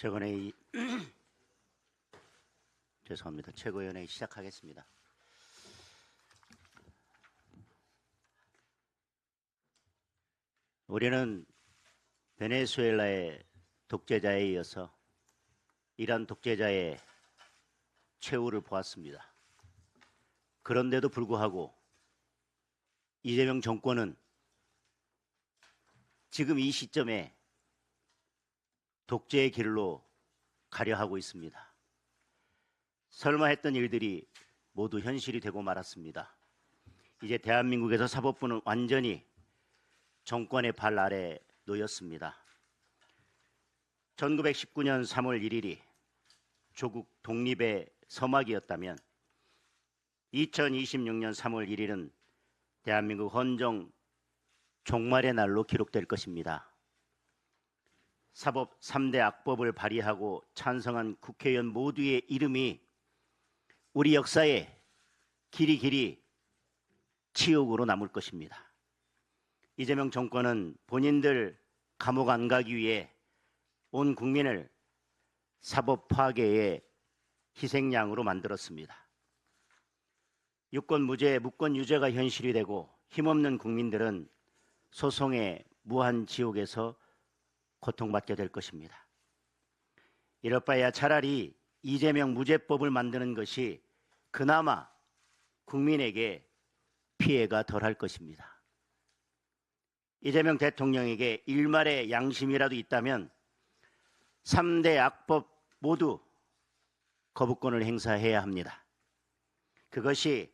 최고위원회 죄송합니다. 최고위원회 시작하겠습니다. 우리는 베네수엘라의 독재자에 이어서 이란 독재자의 최후를 보았습니다. 그런데도 불구하고 이재명 정권은 지금 이 시점에 독재의 길로 가려 하고 있습니다. 설마 했던 일들이 모두 현실이 되고 말았습니다. 이제 대한민국에서 사법부는 완전히 정권의 발 아래 놓였습니다. 1919년 3월 1일이 조국 독립의 서막이었다면 2026년 3월 1일은 대한민국 헌정 종말의 날로 기록될 것입니다. 사법 3대 악법을 발의하고 찬성한 국회의원 모두의 이름이 우리 역사에 길이 치욕으로 남을 것입니다. 이재명 정권은 본인들 감옥 안 가기 위해 온 국민을 사법 파괴의 희생양으로 만들었습니다. 유권 무죄, 무권 유죄가 현실이 되고 힘없는 국민들은 소송의 무한 지옥에서 고통받게 될 것입니다. 이럴 바에야 차라리 이재명 무죄법을 만드는 것이 그나마 국민에게 피해가 덜할 것입니다. 이재명 대통령에게 일말의 양심이라도 있다면 3대 악법 모두 거부권을 행사해야 합니다. 그것이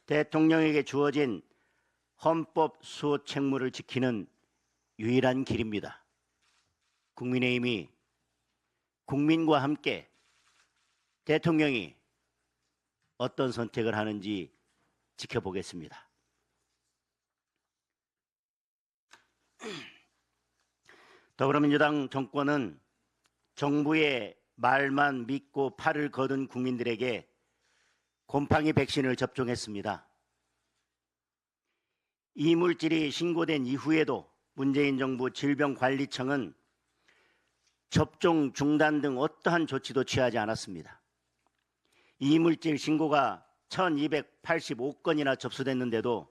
대통령에게 주어진 헌법 수호 책무를 지키는 유일한 길입니다. 국민의힘이 국민과 함께 대통령이 어떤 선택을 하는지 지켜보겠습니다. 더불어민주당 정권은 정부의 말만 믿고 팔을 거둔 국민들에게 곰팡이 백신을 접종했습니다. 이물질이 신고된 이후에도 문재인 정부 질병관리청은 접종 중단 등 어떠한 조치도 취하지 않았습니다. 이물질 신고가 1285건이나 접수됐는데도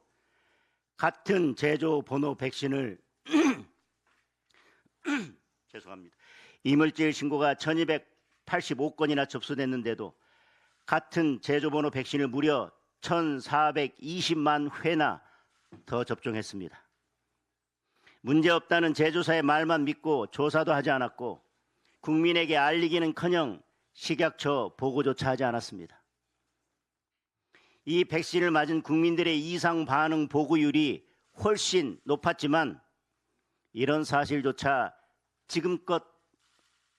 같은 제조 번호 백신을 죄송합니다. 이물질 신고가 1285건이나 접수됐는데도 같은 제조 번호 백신을 무려 1420만 회나 더 접종했습니다. 문제없다는 제조사의 말만 믿고 조사도 하지 않았고 국민에게 알리기는커녕 식약처 보고조차 하지 않았습니다. 이 백신을 맞은 국민들의 이상 반응 보고율이 훨씬 높았지만 이런 사실조차 지금껏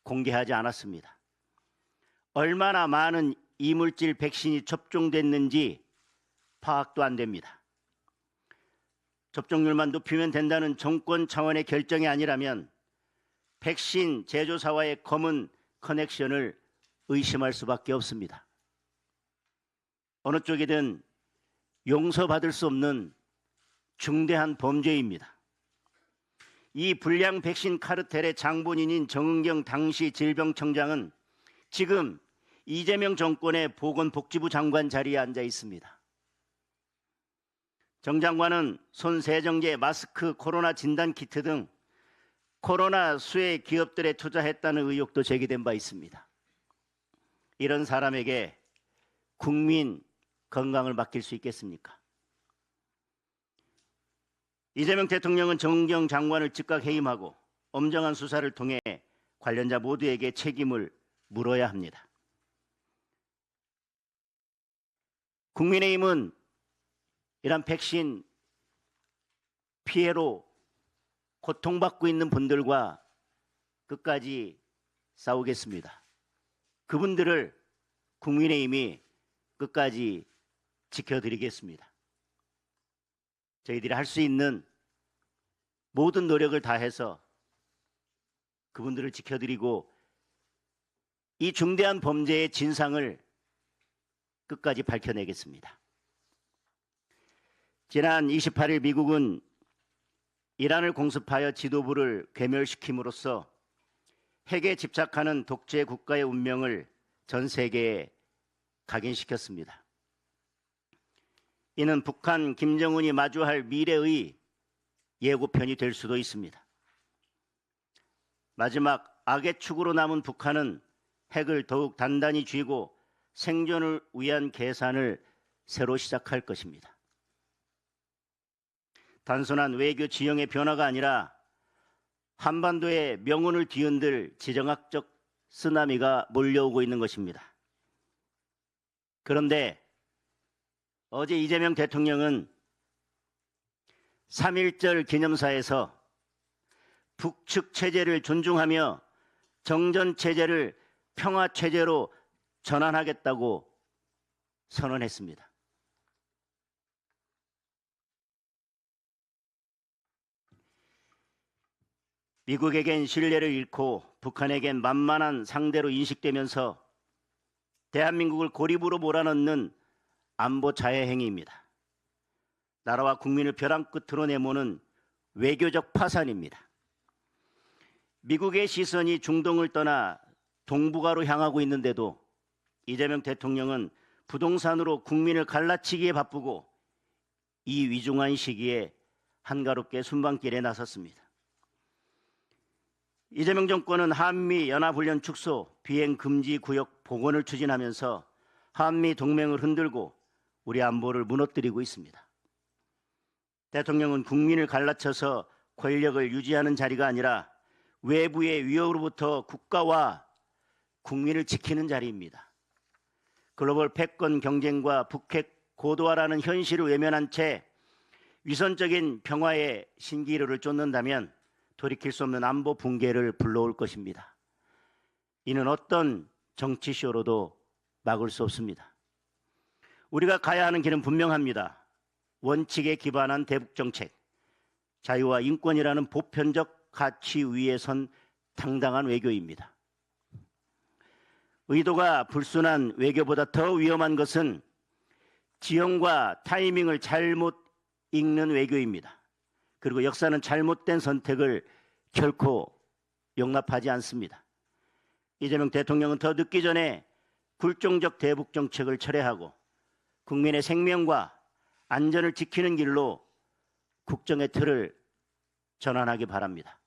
공개하지 않았습니다. 얼마나 많은 이물질 백신이 접종됐는지 파악도 안 됩니다. 접종률만 높이면 된다는 정권 차원의 결정이 아니라면 백신 제조사와의 검은 커넥션을 의심할 수밖에 없습니다. 어느 쪽이든 용서받을 수 없는 중대한 범죄입니다. 이 불량 백신 카르텔의 장본인인 정은경 당시 질병청장은 지금 이재명 정권의 보건복지부 장관 자리에 앉아 있습니다. 정 장관은 손세정제, 마스크, 코로나 진단키트 등 코로나 수혜 기업들에 투자했다는 의혹도 제기된 바 있습니다. 이런 사람에게 국민 건강을 맡길 수 있겠습니까? 이재명 대통령은 정은경 장관을 즉각 해임하고 엄정한 수사를 통해 관련자 모두에게 책임을 물어야 합니다. 국민의힘은 이런 백신 피해로 고통받고 있는 분들과 끝까지 싸우겠습니다. 그분들을 국민의힘이 끝까지 지켜드리겠습니다. 저희들이 할 수 있는 모든 노력을 다해서 그분들을 지켜드리고 이 중대한 범죄의 진상을 끝까지 밝혀내겠습니다. 지난 28일 미국은 이란을 공습하여 지도부를 괴멸시킴으로써 핵에 집착하는 독재 국가의 운명을 전 세계에 각인시켰습니다. 이는 북한 김정은이 마주할 미래의 예고편이 될 수도 있습니다. 마지막 악의 축으로 남은 북한은 핵을 더욱 단단히 쥐고 생존을 위한 계산을 새로 시작할 것입니다. 단순한 외교 지형의 변화가 아니라 한반도의 명운을 뒤흔들 지정학적 쓰나미가 몰려오고 있는 것입니다. 그런데 어제 이재명 대통령은 3.1절 기념사에서 북측 체제를 존중하며 정전 체제를 평화 체제로 전환하겠다고 선언했습니다. 미국에겐 신뢰를 잃고 북한에겐 만만한 상대로 인식되면서 대한민국을 고립으로 몰아넣는 안보 자해 행위입니다. 나라와 국민을 벼랑 끝으로 내모는 외교적 파산입니다. 미국의 시선이 중동을 떠나 동북아로 향하고 있는데도 이재명 대통령은 부동산으로 국민을 갈라치기에 바쁘고 이 위중한 시기에 한가롭게 순방길에 나섰습니다. 이재명 정권은 한미 연합훈련 축소, 비행 금지 구역 복원을 추진하면서 한미 동맹을 흔들고 우리 안보를 무너뜨리고 있습니다. 대통령은 국민을 갈라쳐서 권력을 유지하는 자리가 아니라 외부의 위협으로부터 국가와 국민을 지키는 자리입니다. 글로벌 패권 경쟁과 북핵 고도화라는 현실을 외면한 채 위선적인 평화의 신기루를 쫓는다면 돌이킬 수 없는 안보 붕괴를 불러올 것입니다. 이는 어떤 정치쇼로도 막을 수 없습니다. 우리가 가야 하는 길은 분명합니다. 원칙에 기반한 대북정책, 자유와 인권이라는 보편적 가치 위에 선 당당한 외교입니다. 의도가 불순한 외교보다 더 위험한 것은 지형과 타이밍을 잘못 읽는 외교입니다. 그리고 역사는 잘못된 선택을 결코 용납하지 않습니다. 이재명 대통령은 더 늦기 전에 굴종적 대북 정책을 철회하고 국민의 생명과 안전을 지키는 길로 국정의 틀을 전환하기 바랍니다.